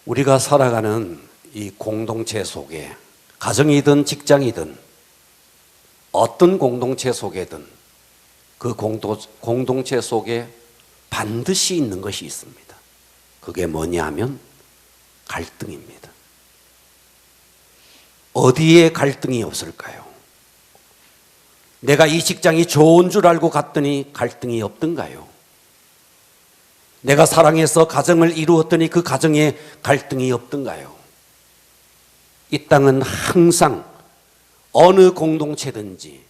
우리가 살아가는 이 공동체 속에 가정이든 직장이든 어떤 공동체 속에든 그 공동체 속에 반드시 있는 것이 있습니다. 그게 뭐냐 하면 갈등입니다. 어디에 갈등이 없을까요? 내가 이 직장이 좋은 줄 알고 갔더니 갈등이 없던가요? 내가 사랑해서 가정을 이루었더니 그 가정에 갈등이 없던가요? 이 땅은 항상 어느 공동체든지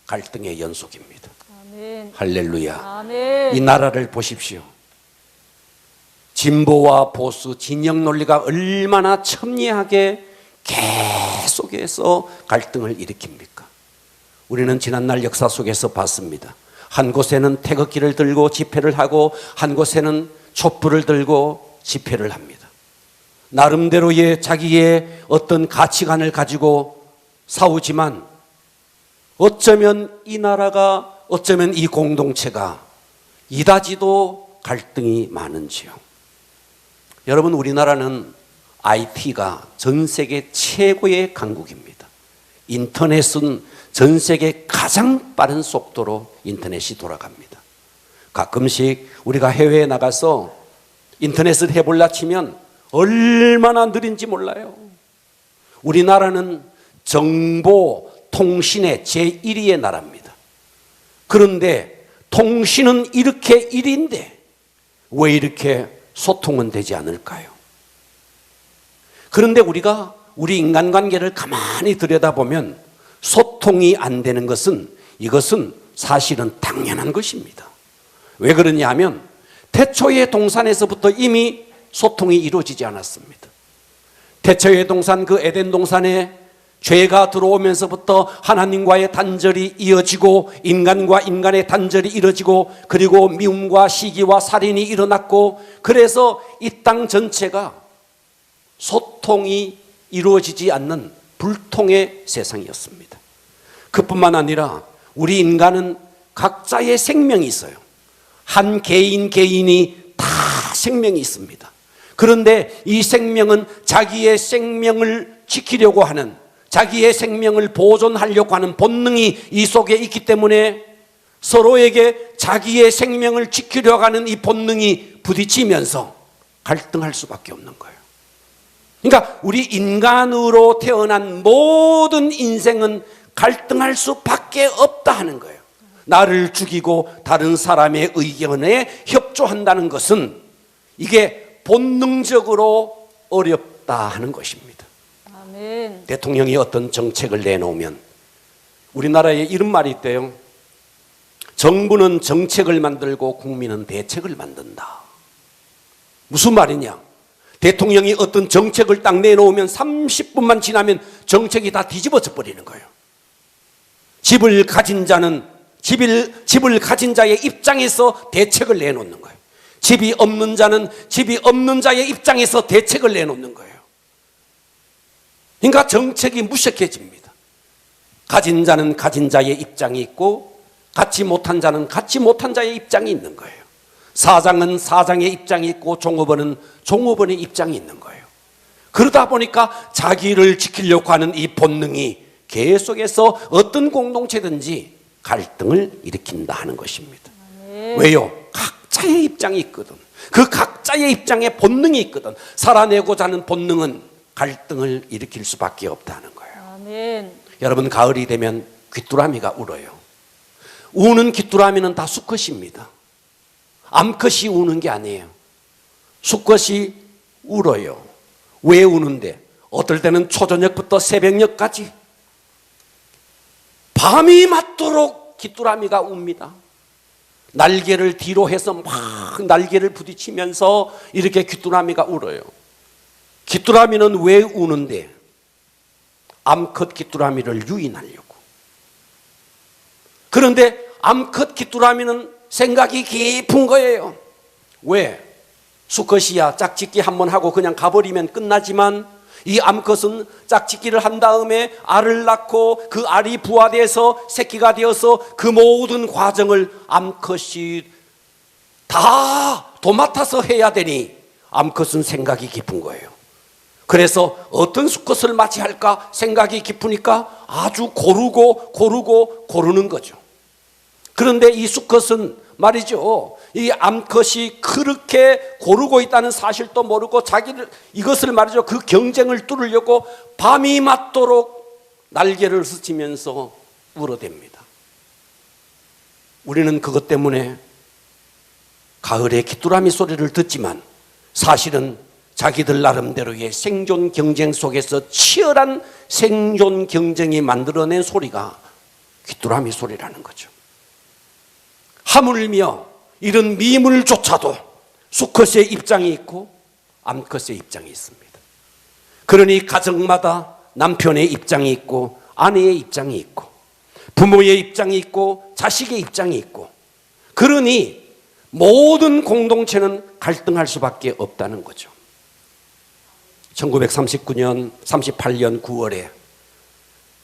갈등의 연속입니다. 아멘. 할렐루야. 아멘. 이 나라를 보십시오. 진보와 보수, 진영 논리가 얼마나 첨예하게 계속해서 갈등을 일으킵니까? 우리는 지난날 역사 속에서 봤습니다. 한 곳에는 태극기를 들고 집회를 하고 한 곳에는 촛불을 들고 집회를 합니다. 나름대로의 자기의 어떤 가치관을 가지고 싸우지만 어쩌면 이 나라가, 어쩌면 이 공동체가 이다지도 갈등이 많은지요. 여러분, 우리나라는 IT가 전 세계 최고의 강국입니다. 인터넷은 전 세계 가장 빠른 속도로 인터넷이 돌아갑니다. 가끔씩 우리가 해외에 나가서 인터넷을 해볼라 치면 얼마나 느린지 몰라요. 우리나라는 정보, 통신의 제1위의 나라입니다. 그런데 통신은 이렇게 1위인데 왜 이렇게 소통은 되지 않을까요? 그런데 우리가 우리 인간관계를 가만히 들여다보면 소통이 안 되는 것은, 이것은 사실은 당연한 것입니다. 왜 그러냐 하면 태초의 동산에서부터 이미 소통이 이루어지지 않았습니다. 태초의 동산, 그 에덴 동산에 죄가 들어오면서부터 하나님과의 단절이 이어지고 인간과 인간의 단절이 이루어지고 그리고 미움과 시기와 살인이 일어났고, 그래서 이 땅 전체가 소통이 이루어지지 않는 불통의 세상이었습니다. 그뿐만 아니라 우리 인간은 각자의 생명이 있어요. 한 개인이 다 생명이 있습니다. 그런데 이 생명은 자기의 생명을 지키려고 하는, 자기의 생명을 보존하려고 하는 본능이 이 속에 있기 때문에 서로에게 자기의 생명을 지키려고 하는 이 본능이 부딪히면서 갈등할 수밖에 없는 거예요. 그러니까 우리 인간으로 태어난 모든 인생은 갈등할 수밖에 없다 하는 거예요. 나를 죽이고 다른 사람의 의견에 협조한다는 것은 이게 본능적으로 어렵다 하는 것입니다. 아멘. 대통령이 어떤 정책을 내놓으면 우리나라에 이런 말이 있대요. 정부는 정책을 만들고 국민은 대책을 만든다. 무슨 말이냐? 대통령이 어떤 정책을 딱 내놓으면 30분만 지나면 정책이 다 뒤집어져 버리는 거예요. 집을 가진 자는 집을 가진 자의 입장에서 대책을 내놓는 거예요. 집이 없는 자는 집이 없는 자의 입장에서 대책을 내놓는 거예요. 그러니까 정책이 무색해집니다. 가진 자는 가진 자의 입장이 있고 갖지 못한 자는 갖지 못한 자의 입장이 있는 거예요. 사장은 사장의 입장이 있고 종업원은 종업원의 입장이 있는 거예요. 그러다 보니까 자기를 지키려고 하는 이 본능이 계속해서 어떤 공동체든지 갈등을 일으킨다 하는 것입니다. 네. 왜요? 각자의 입장이 있거든. 그 각자의 입장에 본능이 있거든. 살아내고자 하는 본능은 갈등을 일으킬 수밖에 없다는 거예요. 아멘. 여러분, 가을이 되면 귀뚜라미가 울어요. 우는 귀뚜라미는 다 수컷입니다. 암컷이 우는 게 아니에요. 수컷이 울어요. 왜 우는데? 어떨 때는 초저녁부터 새벽녘까지 밤이 맞도록 귀뚜라미가 웁니다. 날개를 뒤로 해서 막 날개를 부딪히면서 이렇게 귀뚜라미가 울어요. 귀뚜라미는 왜 우는데? 암컷 귀뚜라미를 유인하려고. 그런데 암컷 귀뚜라미는 생각이 깊은 거예요. 왜? 수컷이야 짝짓기 한번 하고 그냥 가버리면 끝나지만 이 암컷은 짝짓기를 한 다음에 알을 낳고 그 알이 부화돼서 새끼가 되어서 그 모든 과정을 암컷이 다 도맡아서 해야 되니 암컷은 생각이 깊은 거예요. 그래서 어떤 수컷을 맞이할까 생각이 깊으니까 아주 고르는 거죠. 그런데 이 수컷은 말이죠, 이 암컷이 그렇게 고르고 있다는 사실도 모르고 이것을 말이죠, 그 경쟁을 뚫으려고 밤이 맞도록 날개를 스치면서 울어댑니다. 우리는 그것 때문에 가을에 귀뚜라미 소리를 듣지만 사실은 자기들 나름대로의 생존 경쟁 속에서 치열한 생존 경쟁이 만들어낸 소리가 귀뚜라미 소리라는 거죠. 하물며 이런 미물조차도 수컷의 입장이 있고 암컷의 입장이 있습니다. 그러니 가정마다 남편의 입장이 있고 아내의 입장이 있고 부모의 입장이 있고 자식의 입장이 있고, 그러니 모든 공동체는 갈등할 수밖에 없다는 거죠. 1938년 9월에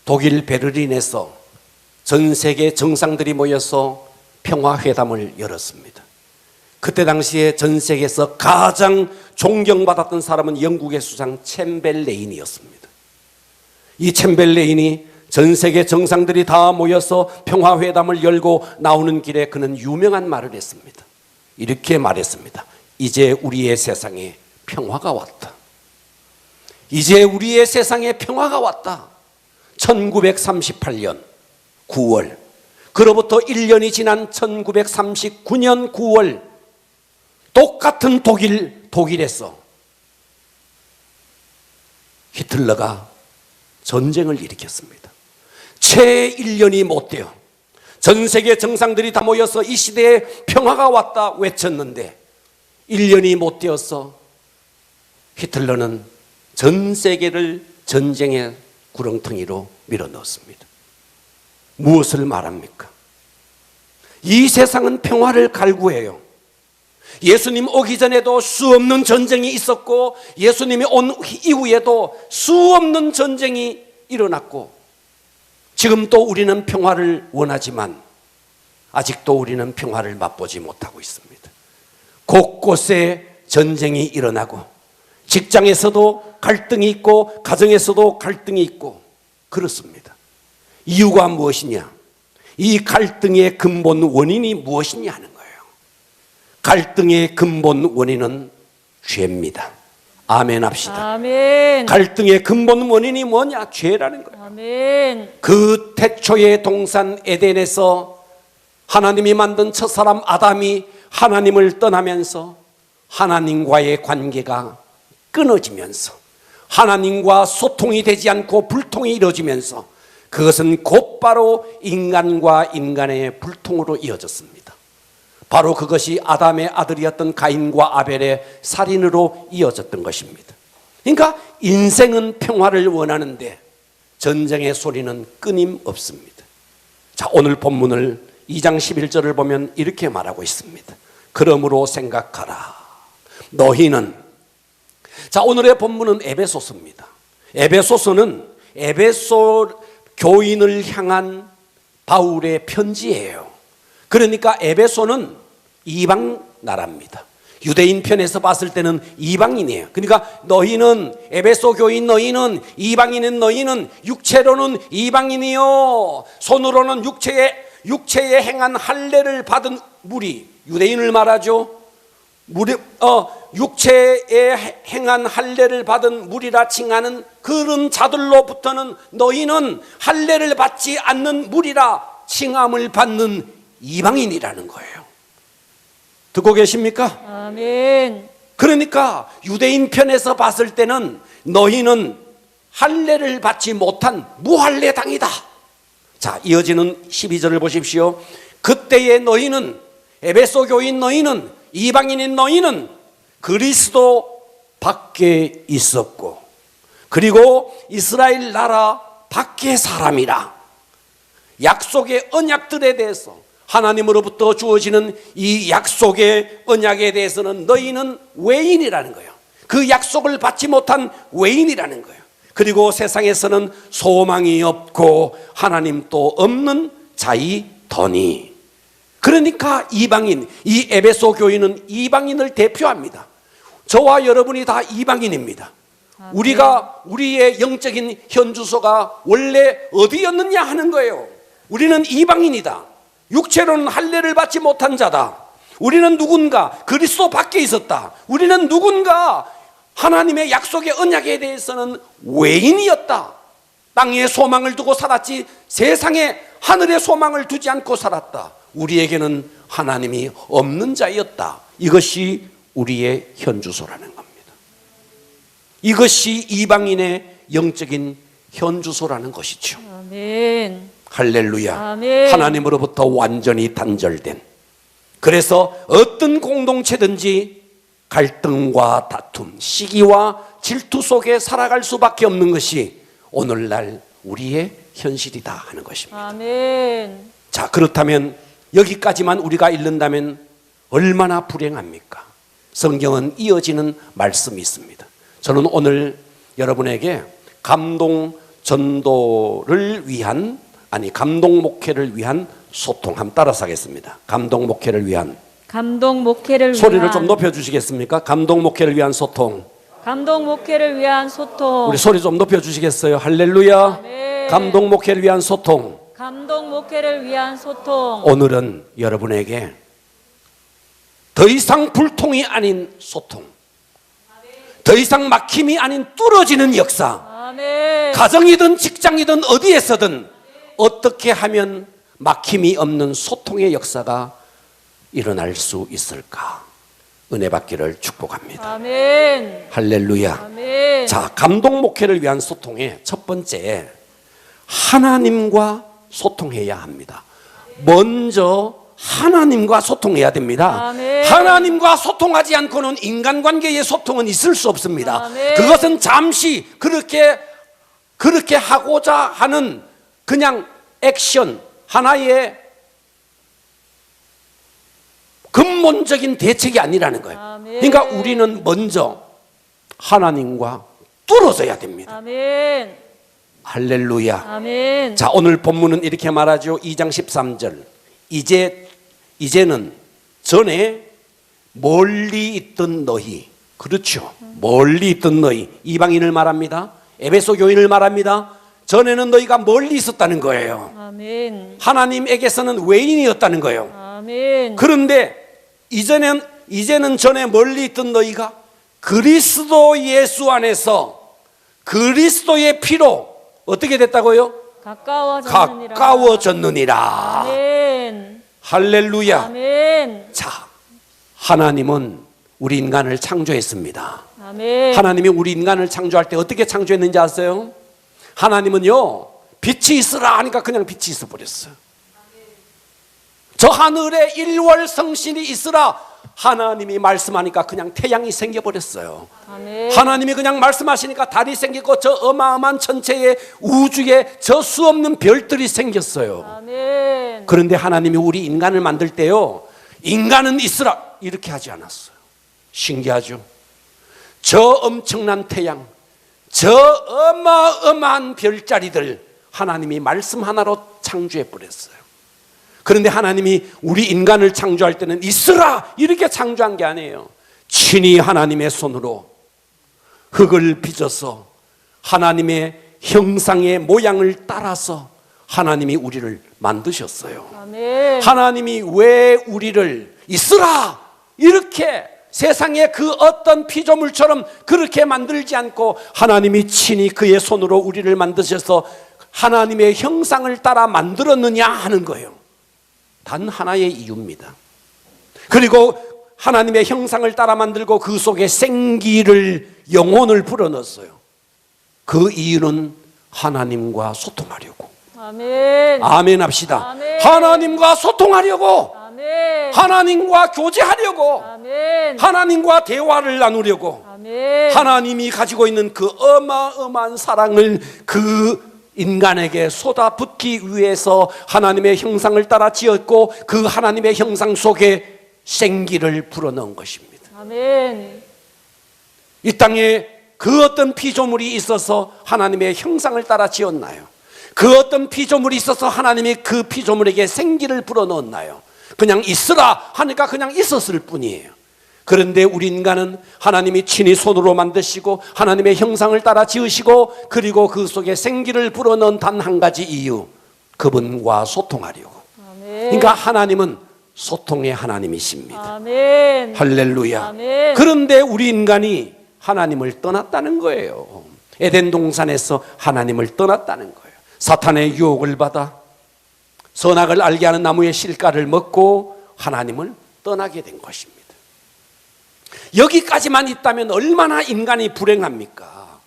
독일 베를린에서 전 세계 정상들이 모여서 평화회담을 열었습니다. 그때 당시에 전 세계에서 가장 존경받았던 사람은 영국의 수상 챔ber레인이었습니다. 이 챔ber레인이 전 세계 정상들이 다 모여서 평화회담을 열고 나오는 길에 그는 유명한 말을 했습니다. 이렇게 말했습니다. 이제 우리의 세상에 평화가 왔다. 이제 우리의 세상에 평화가 왔다. 1938년 9월, 그로부터 1년이 지난 1939년 9월, 똑같은 독일에서 히틀러가 전쟁을 일으켰습니다. 채 1년이 못 되어 전 세계 정상들이 다 모여서 이 시대에 평화가 왔다 외쳤는데 1년이 못 되어서 히틀러는 전 세계를 전쟁의 구렁텅이로 밀어넣었습니다. 무엇을 말합니까? 이 세상은 평화를 갈구해요. 예수님 오기 전에도 수없는 전쟁이 있었고 예수님이 온 이후에도 수없는 전쟁이 일어났고 지금 또 우리는 평화를 원하지만 아직도 우리는 평화를 맛보지 못하고 있습니다. 곳곳에 전쟁이 일어나고 직장에서도 갈등이 있고 가정에서도 갈등이 있고 그렇습니다. 이유가 무엇이냐? 이 갈등의 근본 원인이 무엇이냐 하는 거예요. 갈등의 근본 원인은 죄입니다. 아멘 합시다. 아멘. 갈등의 근본 원인이 뭐냐? 죄라는 거예요. 아멘. 그 태초의 동산 에덴에서 하나님이 만든 첫사람 아담이 하나님을 떠나면서 하나님과의 관계가 끊어지면서 하나님과 소통이 되지 않고 불통이 이루어지면서 그것은 곧바로 인간과 인간의 불통으로 이어졌습니다. 바로 그것이 아담의 아들이었던 가인과 아벨의 살인으로 이어졌던 것입니다. 그러니까 인생은 평화를 원하는데 전쟁의 소리는 끊임없습니다. 자, 오늘 본문을 2장 11절을 보면 이렇게 말하고 있습니다. 그러므로 생각하라. 너희는, 자, 오늘의 본문은 에베소서입니다. 에베소서는 에베소 교인을 향한 바울의 편지예요. 그러니까 에베소는 이방 나라입니다. 유대인 편에서 봤을 때는 이방인이에요. 그러니까 너희는, 에베소 교인 너희는, 이방인인 너희는 육체로는 이방인이요 손으로는 육체에 행한 할례를 받은 무리, 유대인을 말하죠. 육체에 행한 할례를 받은 무리라 칭하는 그런 자들로부터는 너희는 할례를 받지 않는 무리라 칭함을 받는 이방인이라는 거예요. 듣고 계십니까? 아멘. 그러니까 유대인 편에서 봤을 때는 너희는 할례를 받지 못한 무할례당이다. 자, 이어지는 12절을 보십시오. 그때의 너희는, 에베소 교인 너희는, 이방인인 너희는 그리스도 밖에 있었고 그리고 이스라엘 나라 밖의 사람이라. 약속의 언약들에 대해서, 하나님으로부터 주어지는 이 약속의 언약에 대해서는 너희는 외인이라는 거예요. 그 약속을 받지 못한 외인이라는 거예요. 그리고 세상에서는 소망이 없고 하나님도 없는 자이더니. 그러니까 이방인, 이 에베소 교인은 이방인을 대표합니다. 저와 여러분이 다 이방인입니다. 우리가 우리의 영적인 현주소가 원래 어디였느냐 하는 거예요. 우리는 이방인이다. 육체로는 할례를 받지 못한 자다. 우리는 누군가 그리스도 밖에 있었다. 우리는 누군가 하나님의 약속의 언약에 대해서는 외인이었다. 땅에 소망을 두고 살았지 세상에 하늘에 소망을 두지 않고 살았다. 우리에게는 하나님이 없는 자였다. 이것이 우리의 현주소라는 겁니다. 이것이 이방인의 영적인 현주소라는 것이죠. 아멘. 할렐루야. 아멘. 하나님으로부터 완전히 단절된, 그래서 어떤 공동체든지 갈등과 다툼, 시기와 질투 속에 살아갈 수밖에 없는 것이 오늘날 우리의 현실이다 하는 것입니다. 아멘. 자, 그렇다면 여기까지만 우리가 읽는다면 얼마나 불행합니까? 성경은 이어지는 말씀이 있습니다. 저는 오늘 여러분에게 감동 전도를 위한, 감동 목회를 위한 소통 한번 따라서 하겠습니다. 감동 목회를 위한, 감동 목회를 소리를 위한 좀 높여주시겠습니까? 감동 목회를 위한 소통. 감동 목회를 위한 소통. 우리 소리 좀 높여주시겠어요? 할렐루야. 아멘. 감동 목회를 위한 소통. 감동 목회를 위한 소통. 오늘은 여러분에게 더 이상 불통이 아닌 소통, 더 이상 막힘이 아닌 뚫어지는 역사, 아멘. 가정이든 직장이든 어디에서든 어떻게 하면 막힘이 없는 소통의 역사가 일어날 수 있을까? 은혜 받기를 축복합니다. 아멘. 할렐루야. 아멘. 자, 감동 목회를 위한 소통의 첫 번째, 하나님과 소통해야 합니다. 먼저 하나님과 소통해야 됩니다. 아멘. 하나님과 소통하지 않고는 인간관계의 소통은 있을 수 없습니다. 아멘. 그것은 잠시 그렇게 하고자 하는 그냥 액션, 하나의 근본적인 대책이 아니라는 거예요. 아멘. 그러니까 우리는 먼저 하나님과 뚫어져야 됩니다. 아멘. 할렐루야. 아멘. 자, 오늘 본문은 이렇게 말하죠. 2장 13절. 이제는 전에 멀리 있던 너희, 그렇죠, 멀리 있던 너희, 이방인을 말합니다. 에베소 교인을 말합니다. 전에는 너희가 멀리 있었다는 거예요. 아멘. 하나님에게서는 외인이었다는 거예요. 아멘. 그런데 이제는 전에 멀리 있던 너희가 그리스도 예수 안에서 그리스도의 피로 어떻게 됐다고요? 가까워졌느니라. 아멘. 할렐루야. 아멘. 자, 하나님은 우리 인간을 창조했습니다. 아멘. 하나님이 우리 인간을 창조할 때 어떻게 창조했는지 아세요? 하나님은요, 빛이 있으라 하니까 그냥 빛이 있어 버렸어요. 저 하늘에 일월성신이 있으라 하나님이 말씀하니까 그냥 태양이 생겨버렸어요. 아멘. 하나님이 그냥 말씀하시니까 달이 생기고 저 어마어마한 천체의 우주에 저 수없는 별들이 생겼어요. 아멘. 그런데 하나님이 우리 인간을 만들 때요, 인간은 있으라 이렇게 하지 않았어요. 신기하죠? 저 엄청난 태양, 저 어마어마한 별자리들 하나님이 말씀 하나로 창조해 버렸어요. 그런데 하나님이 우리 인간을 창조할 때는 있으라 이렇게 창조한 게 아니에요. 친히 하나님의 손으로 흙을 빚어서 하나님의 형상의 모양을 따라서 하나님이 우리를 만드셨어요. 아멘. 하나님이 왜 우리를 있으라 이렇게 세상의 그 어떤 피조물처럼 그렇게 만들지 않고 하나님이 친히 그의 손으로 우리를 만드셔서 하나님의 형상을 따라 만들었느냐 하는 거예요. 단 하나의 이유입니다. 그리고 하나님의 형상을 따라 만들고 그 속에 생기를, 영혼을 불어넣었어요. 그 이유는 하나님과 소통하려고. 아멘. 아멘 합시다. 아멘. 하나님과 소통하려고, 아멘. 하나님과 교제하려고, 아멘. 하나님과 대화를 나누려고, 아멘. 하나님이 가지고 있는 그 어마어마한 사랑을 그 인간에게 쏟아붓기 위해서 하나님의 형상을 따라 지었고 그 하나님의 형상 속에 생기를 불어넣은 것입니다. 아멘. 이 땅에 그 어떤 피조물이 있어서 하나님의 형상을 따라 지었나요? 그 어떤 피조물이 있어서 하나님이 그 피조물에게 생기를 불어넣었나요? 그냥 있으라 하니까 그냥 있었을 뿐이에요. 그런데 우리 인간은 하나님이 친히 손으로 만드시고 하나님의 형상을 따라 지으시고 그리고 그 속에 생기를 불어넣은 단 한 가지 이유, 그분과 소통하려고. 아멘. 그러니까 하나님은 소통의 하나님이십니다. 아멘. 할렐루야. 아멘. 그런데 우리 인간이 하나님을 떠났다는 거예요. 에덴 동산에서 하나님을 떠났다는 거예요. 사탄의 유혹을 받아 선악을 알게 하는 나무의 실과를 먹고 하나님을 떠나게 된 것입니다. 여기까지만 있다면 얼마나 인간이 불행합니까?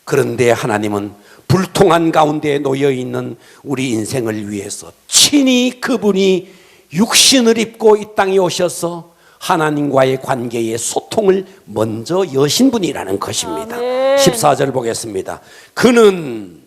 그런데 하나님은 불통한 가운데 놓여 있는 우리 인생을 위해서 친히 그분이 육신을 입고 이 땅에 오셔서 하나님과의 관계의 소통을 먼저 여신 분이라는 것입니다. 아멘. 14절 보겠습니다. 그는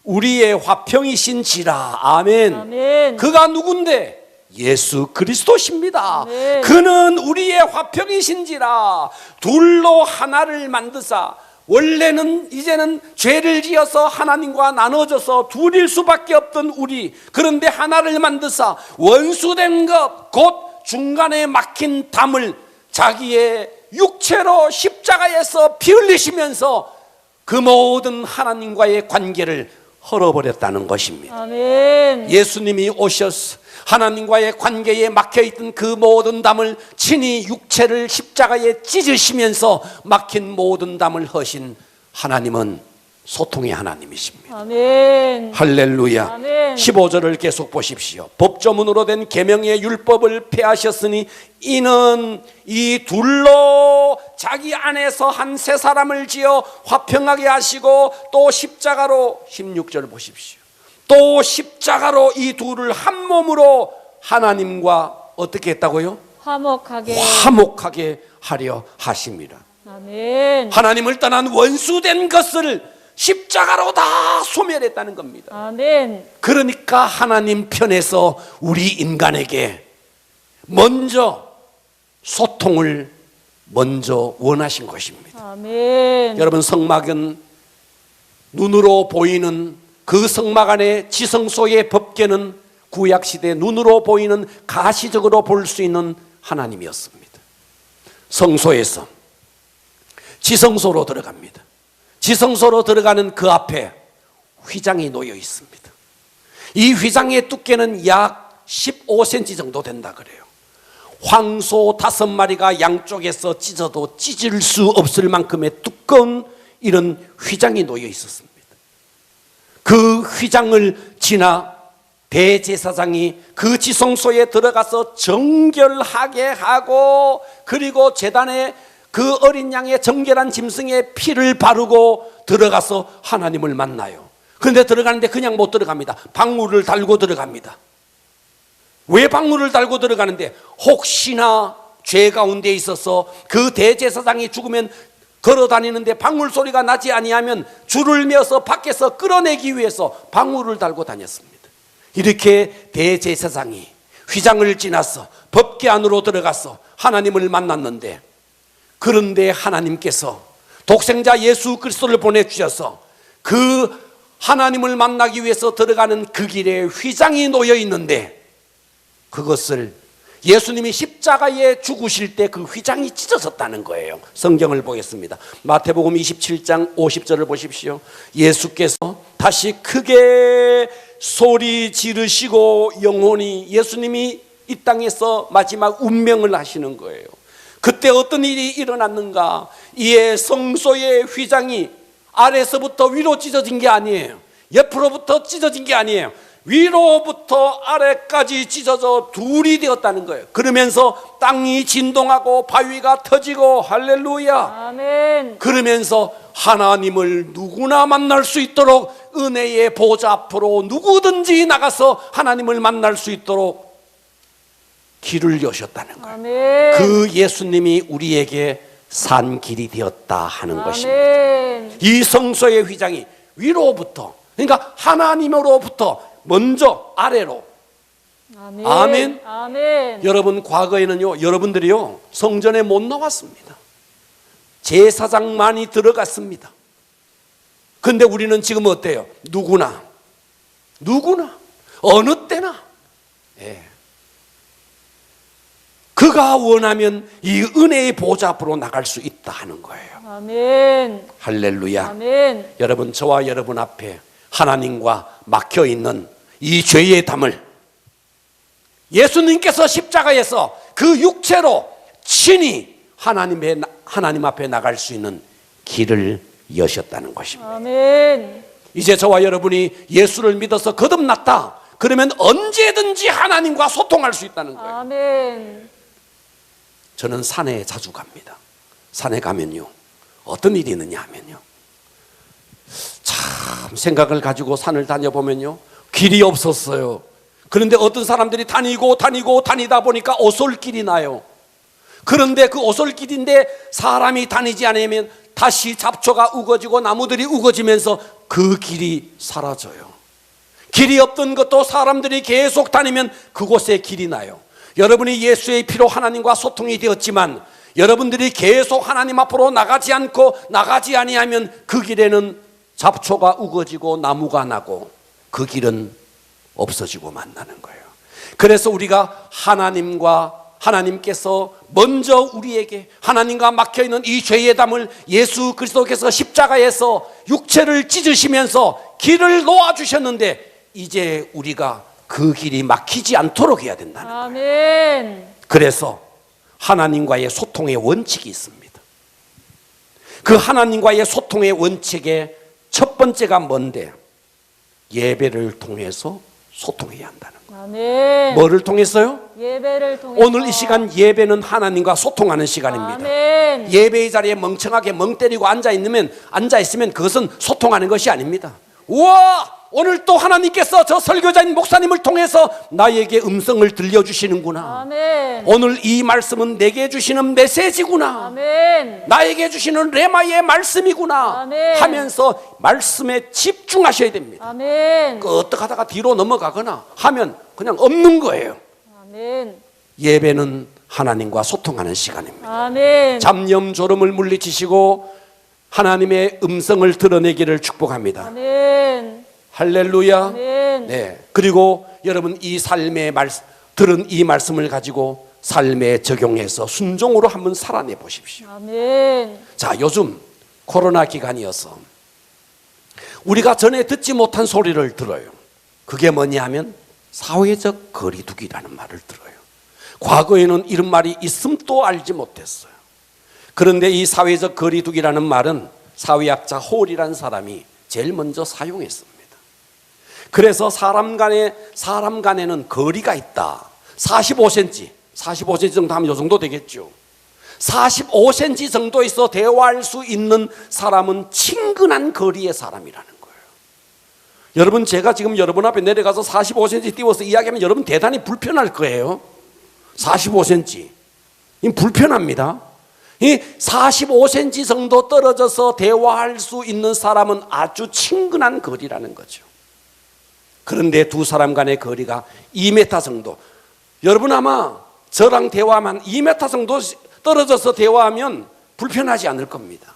우리의 화평이신지라. 아멘. 아멘. 그가 누군데? 예수 그리스도십니다. 아멘. 그는 우리의 화평이신지라. 둘로 하나를 만드사. 원래는 이제는 죄를 지어서 하나님과 나눠져서 둘일 수밖에 없던 우리, 그런데 하나를 만드사 원수된 것 곧 중간에 막힌 담을 자기의 육체로 십자가에서 피 흘리시면서 그 모든 하나님과의 관계를 헐어버렸다는 것입니다. 아멘. 예수님이 오셔서 하나님과의 관계에 막혀있던 그 모든 담을 친히 육체를 십자가에 찢으시면서 막힌 모든 담을 허신 하나님은 소통의 하나님이십니다. 아멘. 할렐루야. 아멘. 15절을 계속 보십시오. 법조문으로 된 계명의 율법을 폐하셨으니 이는 이 둘로 자기 안에서 한 세 사람을 지어 화평하게 하시고 또 십자가로 16절 보십시오. 또 십자가로 이 둘을 한 몸으로 하나님과 어떻게 했다고요? 화목하게 하려 하십니다. 아멘. 하나님을 떠난 원수된 것을 십자가로 다 소멸했다는 겁니다. 아멘. 그러니까 하나님 편에서 우리 인간에게 먼저 소통을 먼저 원하신 것입니다. 아멘. 여러분, 성막은 눈으로 보이는 그 성막 안에 지성소의 법궤는 구약시대 눈으로 보이는 가시적으로 볼 수 있는 하나님이었습니다. 성소에서 지성소로 들어갑니다. 지성소로 들어가는 그 앞에 휘장이 놓여 있습니다. 이 휘장의 두께는 약 15cm 정도 된다 그래요. 황소 5마리가 양쪽에서 찢어도 찢을 수 없을 만큼의 두꺼운 이런 휘장이 놓여 있었습니다. 그 휘장을 지나 대제사장이 그 지성소에 들어가서 정결하게 하고 그리고 제단에 그 어린 양의 정결한 짐승의 피를 바르고 들어가서 하나님을 만나요. 그런데 들어가는데 그냥 못 들어갑니다. 방울을 달고 들어갑니다. 왜 방울을 달고 들어가는데? 혹시나 죄 가운데 있어서 그 대제사장이 죽으면 걸어다니는데 방울 소리가 나지 아니하면 줄을 메어서 밖에서 끌어내기 위해서 방울을 달고 다녔습니다. 이렇게 대제사장이 휘장을 지나서 법궤 안으로 들어가서 하나님을 만났는데, 그런데 하나님께서 독생자 예수 그리스도를 보내주셔서 그 하나님을 만나기 위해서 들어가는 그 길에 휘장이 놓여 있는데, 그것을 예수님이 십자가에 죽으실 때 그 휘장이 찢어졌다는 거예요. 성경을 보겠습니다. 마태복음 27장 50절을 보십시오. 예수께서 다시 크게 소리 지르시고 영원히, 예수님이 이 땅에서 마지막 운명을 하시는 거예요. 그때 어떤 일이 일어났는가? 이에 성소의 휘장이 아래서부터 위로 찢어진 게 아니에요. 옆으로부터 찢어진 게 아니에요. 위로부터 아래까지 찢어져 둘이 되었다는 거예요. 그러면서 땅이 진동하고 바위가 터지고, 할렐루야. 아멘. 그러면서 하나님을 누구나 만날 수 있도록 은혜의 보좌 앞으로 누구든지 나가서 하나님을 만날 수 있도록 길을 여셨다는 거예요. 아멘. 그 예수님이 우리에게 산 길이 되었다 하는 것입니다. 아멘. 이 성소의 휘장이 위로부터, 그러니까 하나님으로부터 먼저 아래로. 아멘. 아멘. 아멘. 여러분, 과거에는요, 여러분들이요, 성전에 못 나왔습니다. 제사장만이 들어갔습니다. 근데 우리는 지금 어때요? 누구나 어느 때나, 예, 그가 원하면 이 은혜의 보좌 앞으로 나갈 수 있다 하는 거예요. 아멘. 할렐루야. 아멘. 여러분, 저와 여러분 앞에 하나님과 막혀있는 이 죄의 담을 예수님께서 십자가에서 그 육체로 친히 하나님 앞에 나갈 수 있는 길을 여셨다는 것입니다. 아멘. 이제 저와 여러분이 예수를 믿어서 거듭났다 그러면 언제든지 하나님과 소통할 수 있다는 거예요. 아멘. 저는 산에 자주 갑니다. 산에 가면요, 어떤 일이 있느냐 하면요, 참 생각을 가지고 산을 다녀보면요, 길이 없었어요. 그런데 어떤 사람들이 다니다 보니까 오솔길이 나요. 그런데 그 오솔길인데 사람이 다니지 않으면 다시 잡초가 우거지고 나무들이 우거지면서 그 길이 사라져요. 길이 없던 것도 사람들이 계속 다니면 그곳에 길이 나요. 여러분이 예수의 피로 하나님과 소통이 되었지만 여러분들이 계속 하나님 앞으로 나가지 아니하면 그 길에는 잡초가 우거지고 나무가 나고 그 길은 없어지고 만나는 거예요. 그래서 우리가 하나님께서 먼저 우리에게 하나님과 막혀있는 이 죄의 담을 예수 그리스도께서 십자가에서 육체를 찢으시면서 길을 놓아주셨는데 이제 우리가 그 길이 막히지 않도록 해야 된다는 거예요. 아멘. 그래서 하나님과의 소통의 원칙이 있습니다. 그 하나님과의 소통의 원칙의 첫 번째가 뭔데? 예배를 통해서 소통해야 한다는 거예요. 아멘. 뭐를 통해서요? 예배를 통해서. 오늘 이 시간 예배는 하나님과 소통하는 시간입니다. 아멘. 예배의 자리에 멍청하게 멍 때리고 앉아 있으면 그것은 소통하는 것이 아닙니다. 우와! 오늘 또 하나님께서 저 설교자인 목사님을 통해서 나에게 음성을 들려주시는구나. 아멘. 오늘 이 말씀은 내게 주시는 메시지구나. 아멘. 나에게 주시는 레마의 말씀이구나. 아멘. 하면서 말씀에 집중하셔야 됩니다. 아멘. 어떻게 하다가 뒤로 넘어가거나 하면 그냥 없는 거예요. 아멘. 예배는 하나님과 소통하는 시간입니다. 아멘. 잡념 졸음을 물리치시고 하나님의 음성을 드러내기를 축복합니다. 아멘. 할렐루야. 아멘. 네. 그리고 여러분 들은 이 말씀을 가지고 삶에 적용해서 순종으로 한번 살아내 보십시오. 아멘. 자, 요즘 코로나 기간이어서 우리가 전에 듣지 못한 소리를 들어요. 그게 뭐냐 하면 사회적 거리두기라는 말을 들어요. 과거에는 이런 말이 있음도 알지 못했어요. 그런데 이 사회적 거리두기라는 말은 사회학자 홀이라는 사람이 제일 먼저 사용했습니다. 그래서 사람 간에는 거리가 있다. 45cm 정도 하면 이 정도 되겠죠. 45cm 정도에서 대화할 수 있는 사람은 친근한 거리의 사람이라는 거예요. 여러분, 제가 지금 여러분 앞에 내려가서 45cm 띄워서 이야기하면 여러분 대단히 불편할 거예요. 45cm. 이 불편합니다. 이 45cm 정도 떨어져서 대화할 수 있는 사람은 아주 친근한 거리라는 거죠. 그런데 두 사람 간의 거리가 2m 정도. 여러분 아마 저랑 대화하면 2m 정도 떨어져서 대화하면 불편하지 않을 겁니다.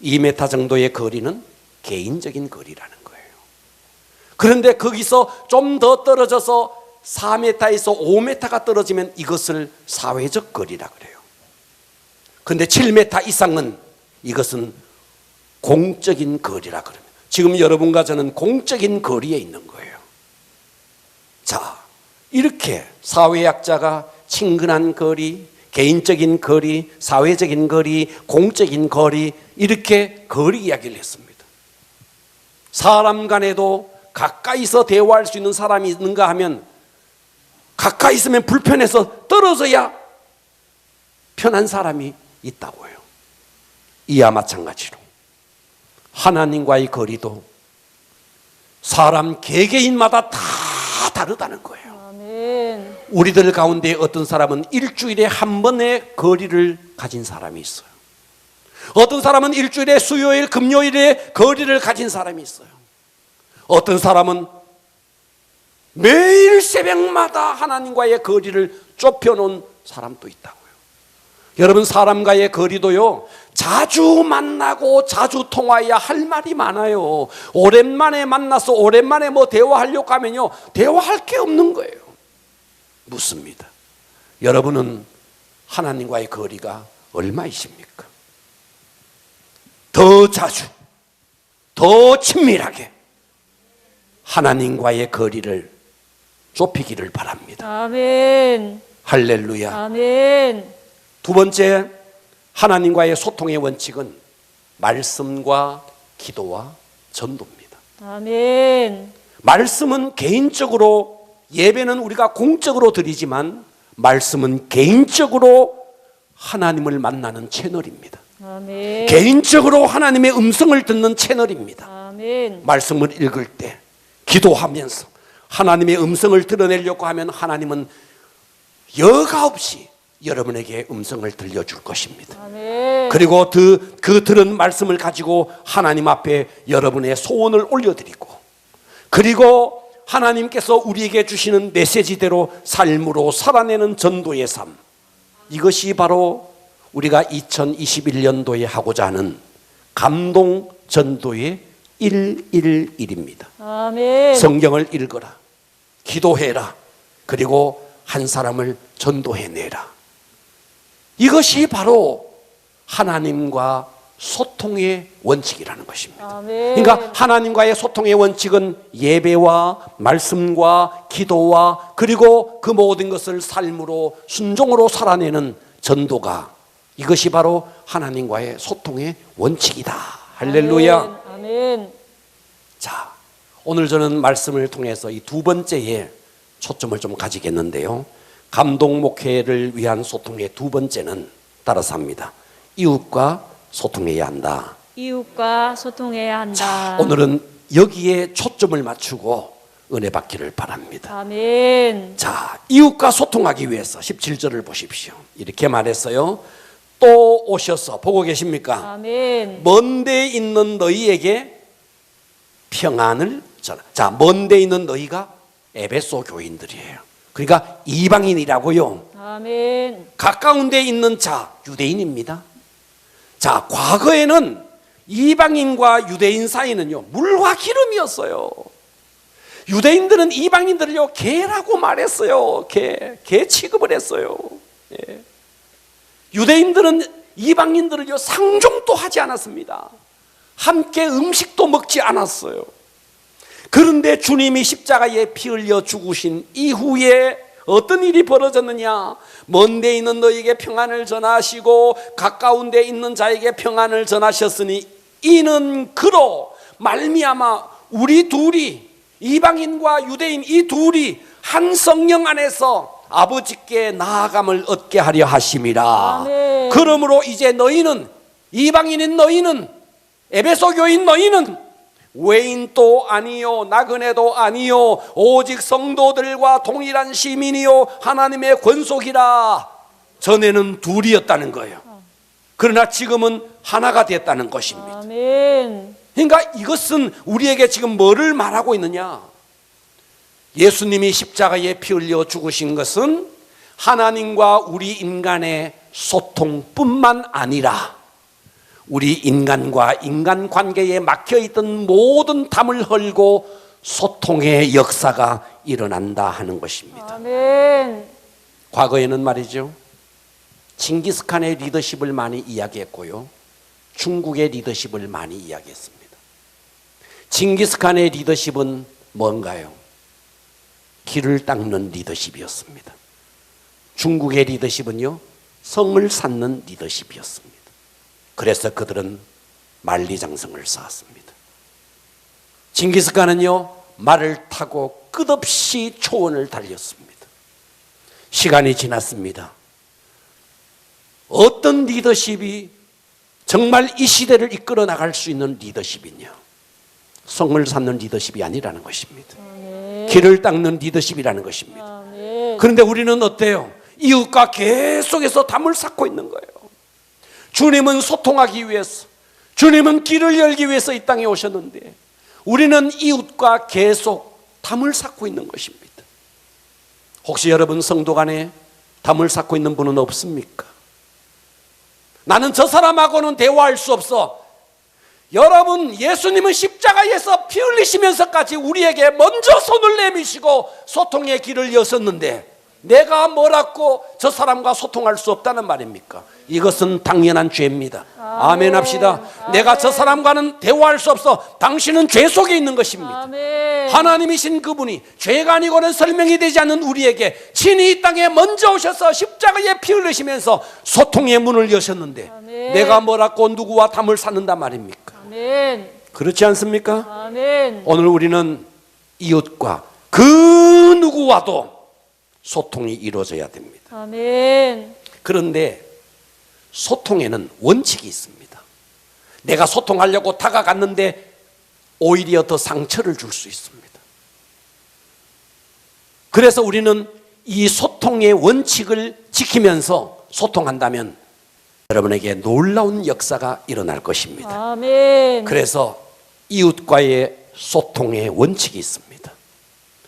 2m 정도의 거리는 개인적인 거리라는 거예요. 그런데 거기서 좀 더 떨어져서 4m에서 5m가 떨어지면 이것을 사회적 거리라 그래요. 그런데 7m 이상은 이것은 공적인 거리라 그럽니다. 지금 여러분과 저는 공적인 거리에 있는 거예요. 자, 이렇게 사회학자가 친근한 거리, 개인적인 거리, 사회적인 거리, 공적인 거리, 이렇게 거리 이야기를 했습니다. 사람 간에도 가까이서 대화할 수 있는 사람이 있는가 하면 가까이 있으면 불편해서 떨어져야 편한 사람이 있다고요. 이와 마찬가지로 하나님과의 거리도 사람 개개인마다 다 다르다는 거예요. 아멘. 우리들 가운데 어떤 사람은 일주일에 한 번의 거리를 가진 사람이 있어요. 어떤 사람은 일주일에 수요일, 금요일에 거리를 가진 사람이 있어요. 어떤 사람은 매일 새벽마다 하나님과의 거리를 좁혀놓은 사람도 있다고요. 여러분, 사람과의 거리도요, 자주 만나고 자주 통화해야 할 말이 많아요. 오랜만에 만나서 오랜만에 대화하려고 하면요, 대화할 게 없는 거예요. 묻습니다. 여러분은 하나님과의 거리가 얼마이십니까? 더 자주, 더 친밀하게 하나님과의 거리를 좁히기를 바랍니다. 아멘. 할렐루야. 아멘. 두 번째, 하나님과의 소통의 원칙은 말씀과 기도와 전도입니다. 아멘. 말씀은 개인적으로, 예배는 우리가 공적으로 드리지만 말씀은 개인적으로 하나님을 만나는 채널입니다. 아멘. 개인적으로 하나님의 음성을 듣는 채널입니다. 아멘. 말씀을 읽을 때, 기도하면서 하나님의 음성을 드러내려고 하면 하나님은 여과 없이 여러분에게 음성을 들려줄 것입니다. 아멘. 그리고 그 들은 말씀을 가지고 하나님 앞에 여러분의 소원을 올려드리고, 그리고 하나님께서 우리에게 주시는 메시지대로 삶으로 살아내는 전도의 삶, 이것이 바로 우리가 2021년도에 하고자 하는 감동 전도의 111입니다. 아멘. 성경을 읽어라, 기도해라, 그리고 한 사람을 전도해내라. 이것이 바로 하나님과 소통의 원칙이라는 것입니다. 아멘. 그러니까 하나님과의 소통의 원칙은 예배와 말씀과 기도와 그리고 그 모든 것을 삶으로 순종으로 살아내는 전도가, 이것이 바로 하나님과의 소통의 원칙이다. 할렐루야. 아멘. 자, 오늘 저는 말씀을 통해서 이 두 번째에 초점을 좀 가지겠는데요. 감동 목회를 위한 소통의 두 번째는 따라서 합니다. 이웃과 소통해야 한다. 이웃과 소통해야 한다. 오늘은 여기에 초점을 맞추고 은혜 받기를 바랍니다. 아멘. 자, 이웃과 소통하기 위해서 17절을 보십시오. 이렇게 말했어요. 또 오셔서, 보고 계십니까? 아멘. 먼데 있는 너희에게 평안을 전하. 자, 먼데 있는 너희가 에베소 교인들이에요. 그러니까 이방인이라고요. 아멘. 가까운 데 있는 자, 유대인입니다. 자, 과거에는 이방인과 유대인 사이는요, 물과 기름이었어요. 유대인들은 이방인들을요, 개라고 말했어요. 개 취급을 했어요. 예. 유대인들은 이방인들을요, 상종도 하지 않았습니다. 함께 음식도 먹지 않았어요. 그런데 주님이 십자가에 피 흘려 죽으신 이후에 어떤 일이 벌어졌느냐? 먼데 있는 너에게 평안을 전하시고 가까운 데 있는 자에게 평안을 전하셨으니 이는 그로 말미암아 우리 둘이, 이방인과 유대인 이 둘이 한 성령 안에서 아버지께 나아감을 얻게 하려 하심이라. 아멘. 그러므로 이제 너희는, 이방인인 너희는, 에베소 교인 너희는 외인도 아니요 나그네도 아니요 오직 성도들과 동일한 시민이요 하나님의 권속이라. 전에는 둘이었다는 거예요. 그러나 지금은 하나가 됐다는 것입니다. 아멘. 그러니까 이것은 우리에게 지금 뭐를 말하고 있느냐? 예수님이 십자가에 피 흘려 죽으신 것은 하나님과 우리 인간의 소통뿐만 아니라 우리 인간과 인간관계에 막혀있던 모든 담을 헐고 소통의 역사가 일어난다 하는 것입니다. 아멘. 과거에는 말이죠, 징기스칸의 리더십을 많이 이야기했고요, 중국의 리더십을 많이 이야기했습니다. 징기스칸의 리더십은 뭔가요? 길을 닦는 리더십이었습니다. 중국의 리더십은요, 성을 쌓는 리더십이었습니다. 그래서 그들은 만리장성을 쌓았습니다. 징기스칸은요, 말을 타고 끝없이 초원을 달렸습니다. 시간이 지났습니다. 어떤 리더십이 정말 이 시대를 이끌어 나갈 수 있는 리더십이냐? 성을 쌓는 리더십이 아니라는 것입니다. 아멘. 길을 닦는 리더십이라는 것입니다. 아멘. 그런데 우리는 어때요? 이웃과 계속해서 담을 쌓고 있는 거예요. 주님은 소통하기 위해서, 주님은 길을 열기 위해서 이 땅에 오셨는데 우리는 이웃과 계속 담을 쌓고 있는 것입니다. 혹시 여러분 성도 간에 담을 쌓고 있는 분은 없습니까? 나는 저 사람하고는 대화할 수 없어. 여러분, 예수님은 십자가에서 피 흘리시면서까지 우리에게 먼저 손을 내미시고 소통의 길을 여셨는데 내가 뭐라고 저 사람과 소통할 수 없다는 말입니까? 이것은 당연한 죄입니다. 아멘 합시다. 내가 저 사람과는 대화할 수 없어. 당신은 죄 속에 있는 것입니다. 아멘. 하나님이신 그분이 죄가 아니고는 설명이 되지 않는 우리에게 친히 이 땅에 먼저 오셔서 십자가에 피 흘리시면서 소통의 문을 여셨는데 아멘. 내가 뭐라고 누구와 담을 쌓는단 말입니까? 아멘. 그렇지 않습니까? 아멘. 오늘 우리는 이웃과 그 누구와도 소통이 이루어져야 됩니다. 아멘. 그런데 소통에는 원칙이 있습니다. 내가 소통하려고 다가갔는데 오히려 더 상처를 줄 수 있습니다. 그래서 우리는 이 소통의 원칙을 지키면서 소통한다면 여러분에게 놀라운 역사가 일어날 것입니다. 아멘. 그래서 이웃과의 소통의 원칙이 있습니다.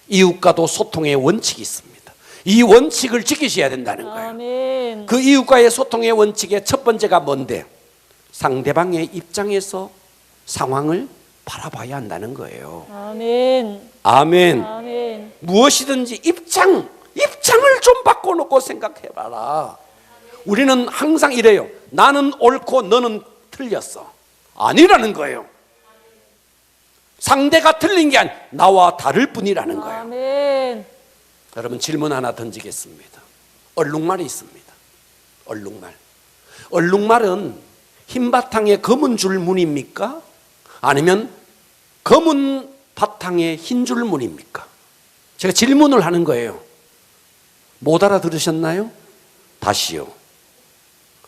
이웃과도 소통의 원칙이 있습니다. 이 원칙을 지키셔야 된다는 거예요. 아멘. 그 이웃과의 소통의 원칙의 첫 번째가 뭔데? 상대방의 입장에서 상황을 바라봐야 한다는 거예요. 아멘. 아멘. 아멘. 무엇이든지 입장을 좀 바꿔놓고 생각해봐라. 우리는 항상 이래요. 나는 옳고 너는 틀렸어. 아니라는 거예요. 상대가 틀린 게 아니라 나와 다를 뿐이라는 거예요. 아멘. 여러분 질문 하나 던지겠습니다. 얼룩말이 있습니다. 얼룩말. 얼룩말은 흰 바탕에 검은 줄 무늬입니까? 아니면 검은 바탕에 흰 줄 무늬입니까? 제가 질문을 하는 거예요. 못 알아들으셨나요? 다시요.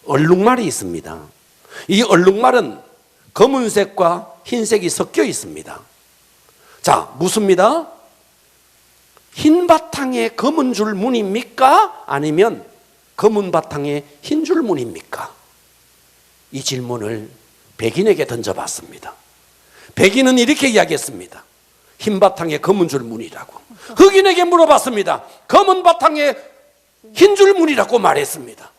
얼룩말이 있습니다. 이 얼룩말은 검은색과 흰색이 섞여 있습니다. 자, 묻습니다. 흰 바탕에 검은 줄 무늬입니까? 아니면 검은 바탕에 흰 줄 무늬입니까? 이 질문을 백인에게 던져봤습니다. 백인은 이렇게 이야기했습니다. 흰 바탕에 검은 줄 무늬라고. 흑인에게 물어봤습니다. 검은 바탕에 흰 줄 무늬라고 말했습니다.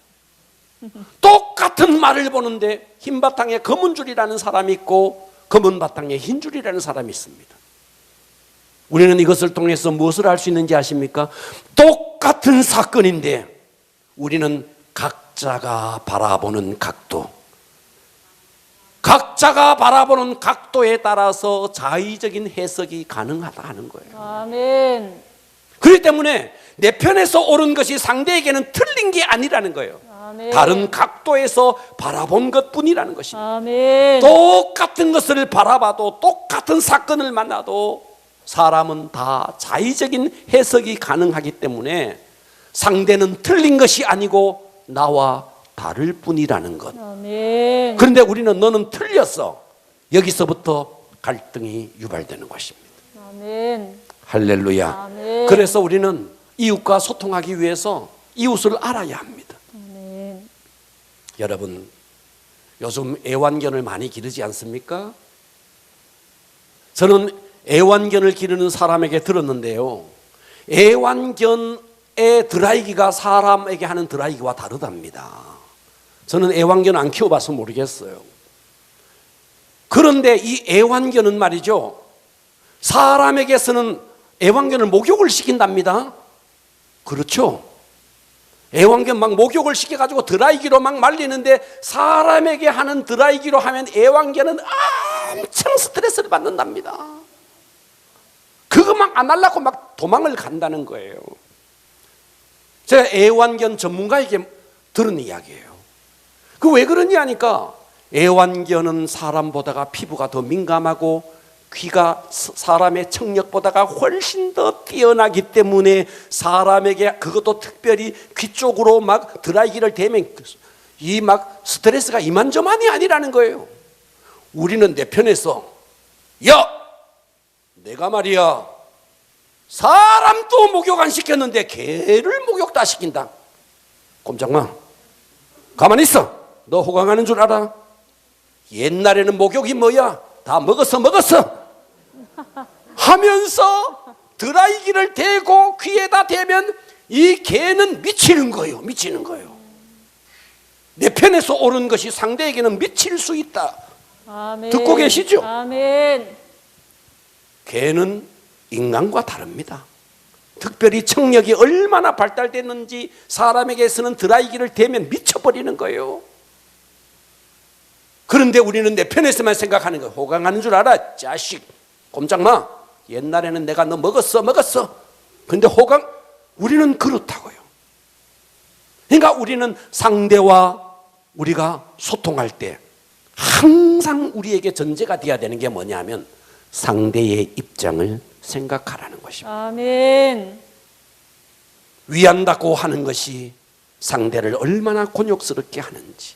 똑같은 말을 보는데 흰 바탕에 검은 줄이라는 사람이 있고 검은 바탕에 흰 줄이라는 사람이 있습니다. 우리는 이것을 통해서 무엇을 알 수 있는지 아십니까? 똑같은 사건인데 우리는 각자가 바라보는 각도에 따라서 자의적인 해석이 가능하다 하는 거예요. 아멘. 그렇기 때문에 내 편에서 옳은 것이 상대에게는 틀린 게 아니라는 거예요. 아멘. 다른 각도에서 바라본 것뿐이라는 것입니다. 아멘. 똑같은 것을 바라봐도 똑같은 사건을 만나도 사람은 다 자의적인 해석이 가능하기 때문에 상대는 틀린 것이 아니고 나와 다를 뿐이라는 것. 아멘. 그런데 우리는 너는 틀렸어. 여기서부터 갈등이 유발되는 것입니다. 아멘. 할렐루야. 아멘. 그래서 우리는 이웃과 소통하기 위해서 이웃을 알아야 합니다. 아멘. 여러분, 요즘 애완견을 많이 기르지 않습니까? 저는 애완견을 기르는 사람에게 들었는데요. 애완견의 드라이기가 사람에게 하는 드라이기와 다르답니다. 저는 애완견 안 키워봐서 모르겠어요. 그런데 이 애완견은 말이죠. 사람에게서는 애완견을 목욕을 시킨답니다. 그렇죠? 애완견 막 목욕을 시켜가지고 드라이기로 막 말리는데 사람에게 하는 드라이기로 하면 애완견은 엄청 스트레스를 받는답니다. 그거 막 안 하려고 막 도망을 간다는 거예요. 제가 애완견 전문가에게 들은 이야기예요. 그 왜 그러냐 하니까 애완견은 사람보다가 피부가 더 민감하고 귀가 사람의 청력보다가 훨씬 더 뛰어나기 때문에 사람에게 그것도 특별히 귀 쪽으로 막 드라이기를 대면 이 막 스트레스가 이만저만이 아니라는 거예요. 우리는 내 편에서 야! 내가 말이야 사람도 목욕 안 시켰는데 개를 목욕 다 시킨다. 꼼짝마. 가만히 있어. 너 호강하는 줄 알아? 옛날에는 목욕이 뭐야? 다 먹었어 하면서 드라이기를 대고 귀에다 대면 이 개는 미치는 거예요. 내 편에서 옳은 것이 상대에게는 미칠 수 있다. 아멘. 듣고 계시죠? 아멘. 개는 인간과 다릅니다. 특별히 청력이 얼마나 발달됐는지 사람에게서는 드라이기를 대면 미쳐버리는 거예요. 그런데 우리는 내 편에서만 생각하는 거예요. 호강하는 줄 알아? 자식, 꼼짝마. 옛날에는 내가 너 먹었어. 근데 우리는 그렇다고요. 그러니까 우리는 상대와 우리가 소통할 때 항상 우리에게 전제가 되어야 되는 게 뭐냐면 상대의 입장을 생각하라는 것입니다. 아멘. 위안받고 하는 것이 상대를 얼마나 곤욕스럽게 하는지.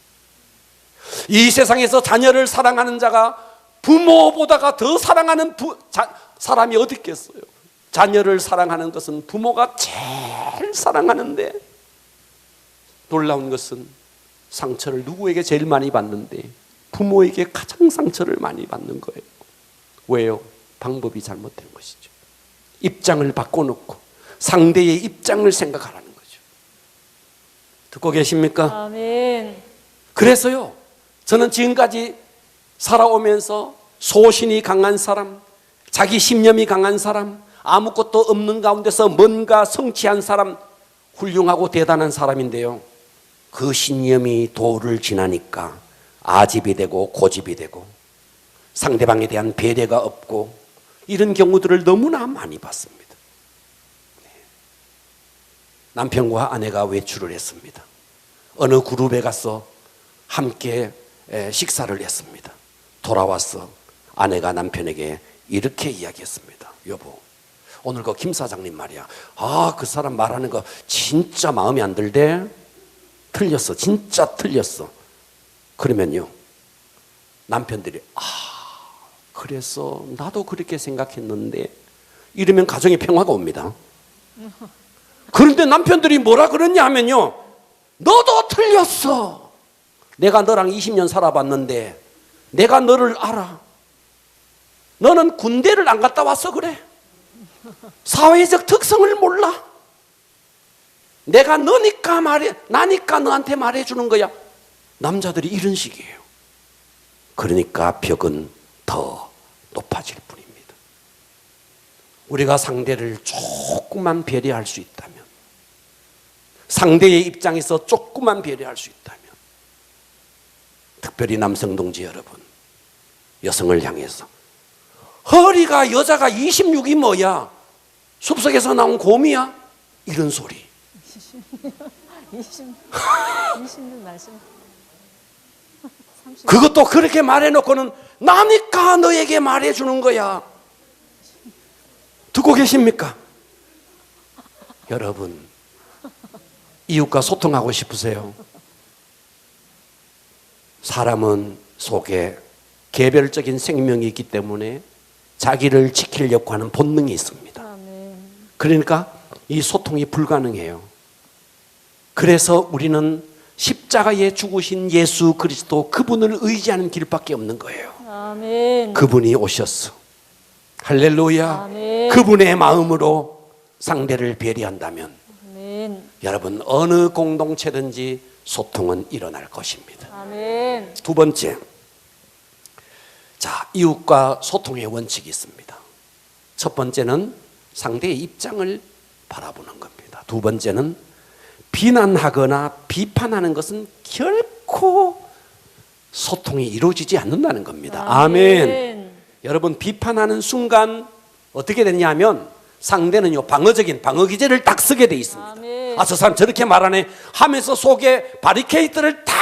이 세상에서 자녀를 사랑하는 자가 부모보다가 더 사랑하는 사람이 어디 있겠어요? 자녀를 사랑하는 것은 부모가 제일 사랑하는데, 놀라운 것은 상처를 누구에게 제일 많이 받는데 부모에게 가장 상처를 많이 받는 거예요. 왜요? 방법이 잘못된 것이죠. 입장을 바꿔놓고 상대의 입장을 생각하라는 거죠. 듣고 계십니까? 아멘. 그래서요, 저는 지금까지 살아오면서 소신이 강한 사람, 자기 신념이 강한 사람, 아무것도 없는 가운데서 뭔가 성취한 사람, 훌륭하고 대단한 사람인데요, 그 신념이 도를 지나니까 아집이 되고 고집이 되고 상대방에 대한 배려가 없고 이런 경우들을 너무나 많이 봤습니다. 남편과 아내가 외출을 했습니다. 어느 그룹에 가서 함께 식사를 했습니다. 돌아와서 아내가 남편에게 이렇게 이야기했습니다. 여보, 오늘 그 김 사장님 말이야, 그 사람 말하는 거 진짜 마음에 안 들대. 틀렸어, 진짜 틀렸어. 그러면요, 남편들이 그래서 나도 그렇게 생각했는데, 이러면 가정에 평화가 옵니다. 그런데 남편들이 뭐라 그러냐 하면요, 너도 틀렸어. 내가 너랑 20년 살아봤는데 내가 너를 알아. 너는 군대를 안 갔다 왔어 그래. 사회적 특성을 몰라. 내가 나니까 너한테 말해주는 거야. 남자들이 이런 식이에요. 그러니까 벽은 더 높아질 뿐입니다. 우리가 상대를 조금만 배려할 수 있다면, 상대의 입장에서 조금만 배려할 수 있다면, 특별히 남성 동지 여러분, 여성을 향해서 허리가 여자가 26이 뭐야? 숲속에서 나온 곰이야? 이런 소리. 20년 말씀. 30. 그것도 그렇게 말해놓고는 나니까 너에게 말해주는 거야. 듣고 계십니까? 여러분, 이웃과 소통하고 싶으세요? 사람은 속에 개별적인 생명이 있기 때문에 자기를 지키려고 하는 본능이 있습니다. 아멘. 그러니까 이 소통이 불가능해요. 그래서 우리는 십자가에 죽으신 예수 그리스도, 그분을 의지하는 길밖에 없는 거예요. 아멘. 그분이 오셨어. 할렐루야. 아멘. 그분의 마음으로 상대를 배려한다면 아멘. 여러분, 어느 공동체든지 소통은 일어날 것입니다. 아멘. 두 번째, 자, 이웃과 소통의 원칙이 있습니다. 첫 번째는 상대의 입장을 바라보는 겁니다. 두 번째는 비난하거나 비판하는 것은 결코 소통이 이루어지지 않는다는 겁니다. 아멘. 여러분, 비판하는 순간 어떻게 되냐면 상대는요, 방어 기제를 딱 쓰게 돼 있습니다. 아멘. 저 사람 저렇게 말하네 하면서 속에 바리케이트를 딱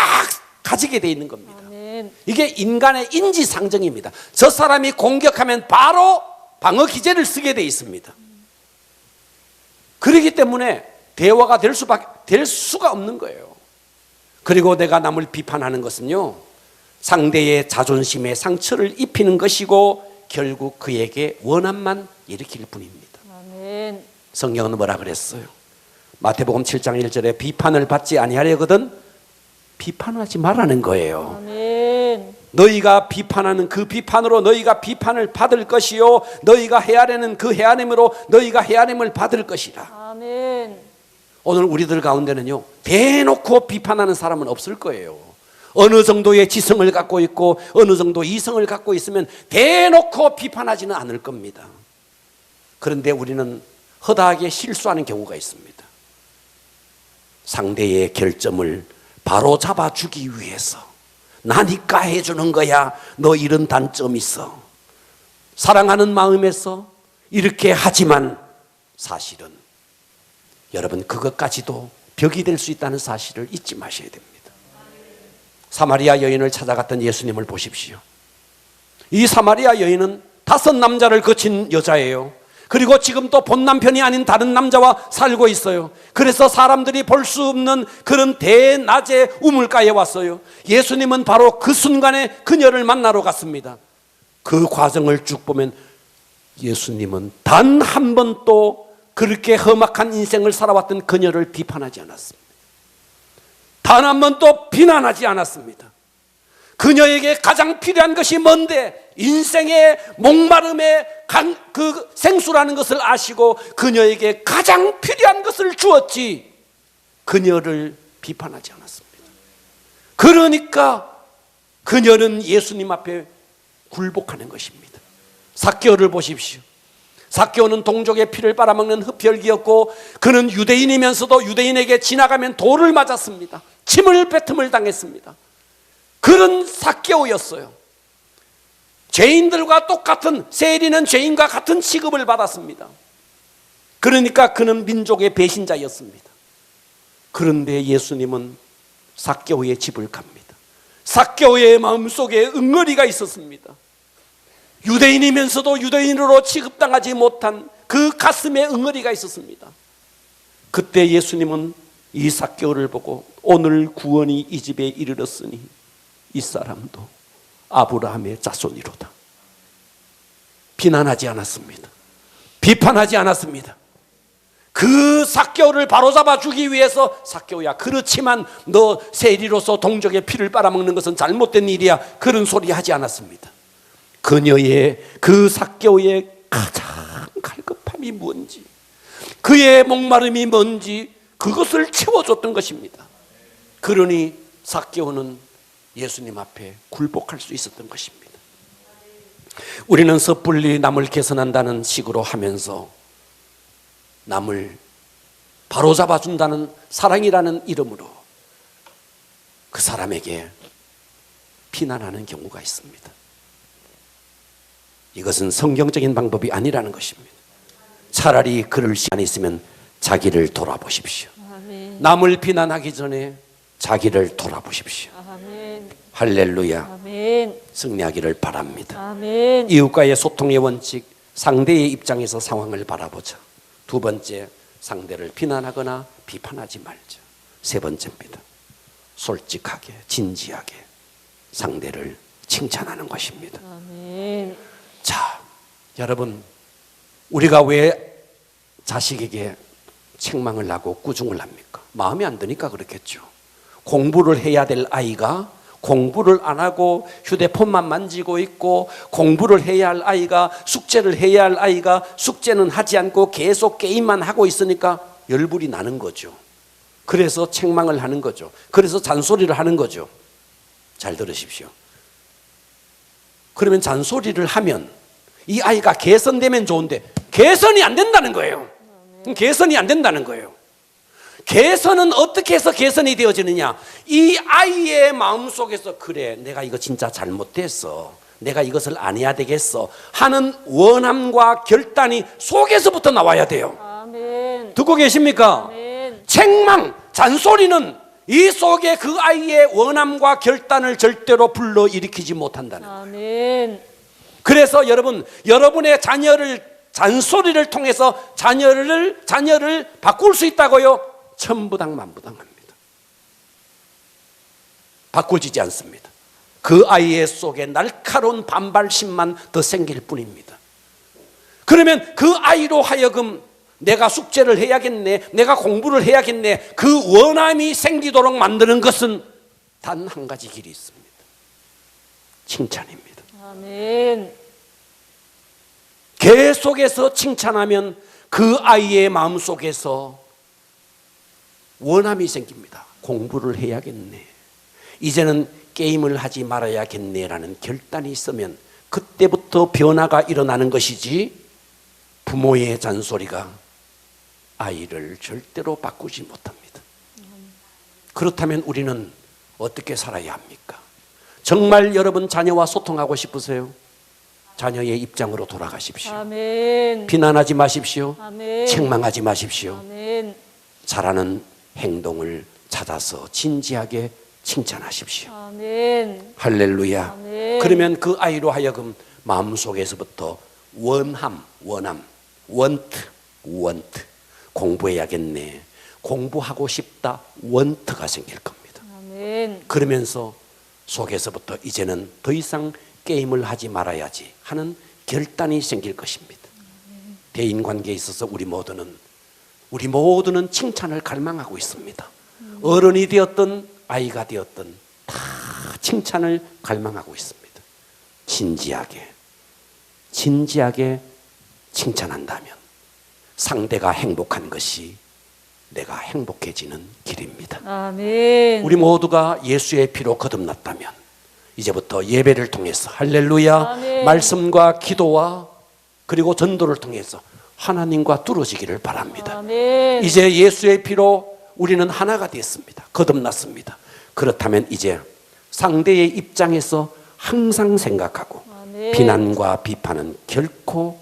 가지게 돼 있는 겁니다. 아멘. 이게 인간의 인지상정입니다. 저 사람이 공격하면 바로 방어 기제를 쓰게 돼 있습니다. 그렇기 때문에 대화가 될 수가 없는 거예요. 그리고 내가 남을 비판하는 것은요, 상대의 자존심에 상처를 입히는 것이고 결국 그에게 원한만 일으킬 뿐입니다. 아멘. 성경은 뭐라 그랬어요? 마태복음 7장 1절에 비판을 받지 아니하려거든 비판하지 말라는 거예요. 아멘. 너희가 비판하는 그 비판으로 너희가 비판을 받을 것이요, 너희가 헤아리는 그 헤아림으로 너희가 헤아림을 받을 것이라. 아멘. 오늘 우리들 가운데는요, 대놓고 비판하는 사람은 없을 거예요. 어느 정도의 지성을 갖고 있고 어느 정도 이성을 갖고 있으면 대놓고 비판하지는 않을 겁니다. 그런데 우리는 허다하게 실수하는 경우가 있습니다. 상대의 결점을 바로 잡아주기 위해서 나니까 해주는 거야, 너 이런 단점 있어, 사랑하는 마음에서 이렇게 하지만 사실은 여러분 그것까지도 벽이 될 수 있다는 사실을 잊지 마셔야 됩니다. 사마리아 여인을 찾아갔던 예수님을 보십시오. 이 사마리아 여인은 5 남자를 거친 여자예요. 그리고 지금 또 본 남편이 아닌 다른 남자와 살고 있어요. 그래서 사람들이 볼 수 없는 그런 대낮에 우물가에 왔어요. 예수님은 바로 그 순간에 그녀를 만나러 갔습니다. 그 과정을 쭉 보면 예수님은 단 한 번도 그렇게 험악한 인생을 살아왔던 그녀를 비판하지 않았습니다. 단 한 번도 비난하지 않았습니다. 그녀에게 가장 필요한 것이 뭔데? 인생의 목마름의 그 생수라는 것을 아시고 그녀에게 가장 필요한 것을 주었지, 그녀를 비판하지 않았습니다. 그러니까 그녀는 예수님 앞에 굴복하는 것입니다. 삭개오를 보십시오. 삭개오는 동족의 피를 빨아먹는 흡혈귀였고 그는 유대인이면서도 유대인에게 지나가면 돌을 맞았습니다. 침을 뱉음을 당했습니다. 그런 삭개오였어요. 죄인들과 똑같은, 세리는 죄인과 같은 취급을 받았습니다. 그러니까 그는 민족의 배신자였습니다. 그런데 예수님은 삭개오의 집을 갑니다. 삭개오의 마음속에 응어리가 있었습니다. 유대인이면서도 유대인으로 취급당하지 못한 그 가슴에 응어리가 있었습니다. 그때 예수님은 이 삭개오를 보고 오늘 구원이 이 집에 이르렀으니 이 사람도 아브라함의 자손이로다. 비난하지 않았습니다. 비판하지 않았습니다. 그 삭개오를 바로잡아 주기 위해서 삭개오야, 그렇지만 너 세리로서 동족의 피를 빨아먹는 것은 잘못된 일이야, 그런 소리 하지 않았습니다. 그녀의, 그 삭개오의 가장 갈급함이 뭔지, 그의 목마름이 뭔지 그것을 채워줬던 것입니다. 그러니 삭개오는 예수님 앞에 굴복할 수 있었던 것입니다. 우리는 섣불리 남을 개선한다는 식으로 하면서 남을 바로잡아 준다는 사랑이라는 이름으로 그 사람에게 비난하는 경우가 있습니다. 이것은 성경적인 방법이 아니라는 것입니다. 차라리 그럴 시간이 있으면 자기를 돌아보십시오. 아멘. 남을 비난하기 전에 자기를 돌아보십시오. 아멘. 할렐루야. 아멘. 승리하기를 바랍니다. 아멘. 이웃과의 소통의 원칙, 상대의 입장에서 상황을 바라보자. 2번째, 상대를 비난하거나 비판하지 말자. 3번째입니다. 솔직하게, 진지하게 상대를 칭찬하는 것입니다. 아멘. 자, 여러분, 우리가 왜 자식에게 책망을 하고 꾸중을 합니까? 마음에 안 드니까 그렇겠죠. 공부를 해야 될 아이가 공부를 안 하고 휴대폰만 만지고 있고, 공부를 해야 할 아이가, 숙제를 해야 할 아이가 숙제는 하지 않고 계속 게임만 하고 있으니까 열불이 나는 거죠. 그래서 책망을 하는 거죠. 그래서 잔소리를 하는 거죠. 잘 들으십시오. 그러면 잔소리를 하면 이 아이가 개선되면 좋은데 개선이 안 된다는 거예요. 개선이 안 된다는 거예요. 개선은 어떻게 해서 개선이 되어지느냐? 이 아이의 마음속에서, 그래, 내가 이거 진짜 잘못됐어, 내가 이것을 안 해야 되겠어 하는 원함과 결단이 속에서부터 나와야 돼요. 아멘. 듣고 계십니까? 아멘. 책망, 잔소리는 이 속에 그 아이의 원함과 결단을 절대로 불러일으키지 못한다는 거예요. 아멘. 그래서 여러분, 여러분의 자녀를 잔소리를 통해서 자녀를 바꿀 수 있다고요? 천부당만부당합니다. 바꾸지지 않습니다. 그 아이의 속에 날카로운 반발심만 더 생길 뿐입니다. 그러면 그 아이로 하여금 내가 숙제를 해야겠네, 내가 공부를 해야겠네, 그 원함이 생기도록 만드는 것은 단 한 가지 길이 있습니다. 칭찬입니다. 아멘. 계속해서 칭찬하면 그 아이의 마음속에서 원함이 생깁니다. 공부를 해야겠네, 이제는 게임을 하지 말아야겠네라는 결단이 있으면 그때부터 변화가 일어나는 것이지, 부모의 잔소리가 아이를 절대로 바꾸지 못합니다. 그렇다면 우리는 어떻게 살아야 합니까? 정말 여러분 자녀와 소통하고 싶으세요? 자녀의 입장으로 돌아가십시오. 아멘. 비난하지 마십시오. 아멘. 책망하지 마십시오. 아멘. 잘하는 행동을 찾아서 진지하게 칭찬하십시오. 아멘. 할렐루야. 아멘. 그러면 그 아이로 하여금 마음속에서부터 원함, 원트, 공부해야겠네, 공부하고 싶다, 원트가 생길 겁니다. 아멘. 그러면서 속에서부터 이제는 더 이상 게임을 하지 말아야지 하는 결단이 생길 것입니다. 대인관계에 있어서 우리 모두는 칭찬을 갈망하고 있습니다. 어른이 되었든 아이가 되었든 다 칭찬을 갈망하고 있습니다. 진지하게 칭찬한다면 상대가 행복한 것이 내가 행복해지는 길입니다. 아멘. 우리 모두가 예수의 피로 거듭났다면 이제부터 예배를 통해서 할렐루야, 아멘. 말씀과 기도와 그리고 전도를 통해서 하나님과 뚫어지기를 바랍니다. 아멘. 이제 예수의 피로 우리는 하나가 됐습니다. 거듭났습니다. 그렇다면 이제 상대의 입장에서 항상 생각하고 아멘. 비난과 비판은 결코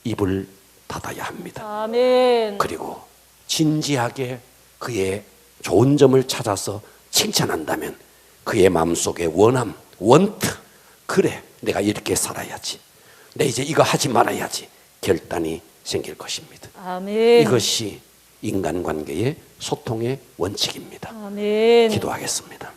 입을 닫아야 합니다. 아멘. 그리고 진지하게 그의 좋은 점을 찾아서 칭찬한다면 그의 마음속에 원트, 그래 내가 이렇게 살아야지, 내 이제 이거 하지 말아야지 결단이 생길 것입니다. 아멘. 이것이 인간관계의 소통의 원칙입니다. 아멘. 기도하겠습니다.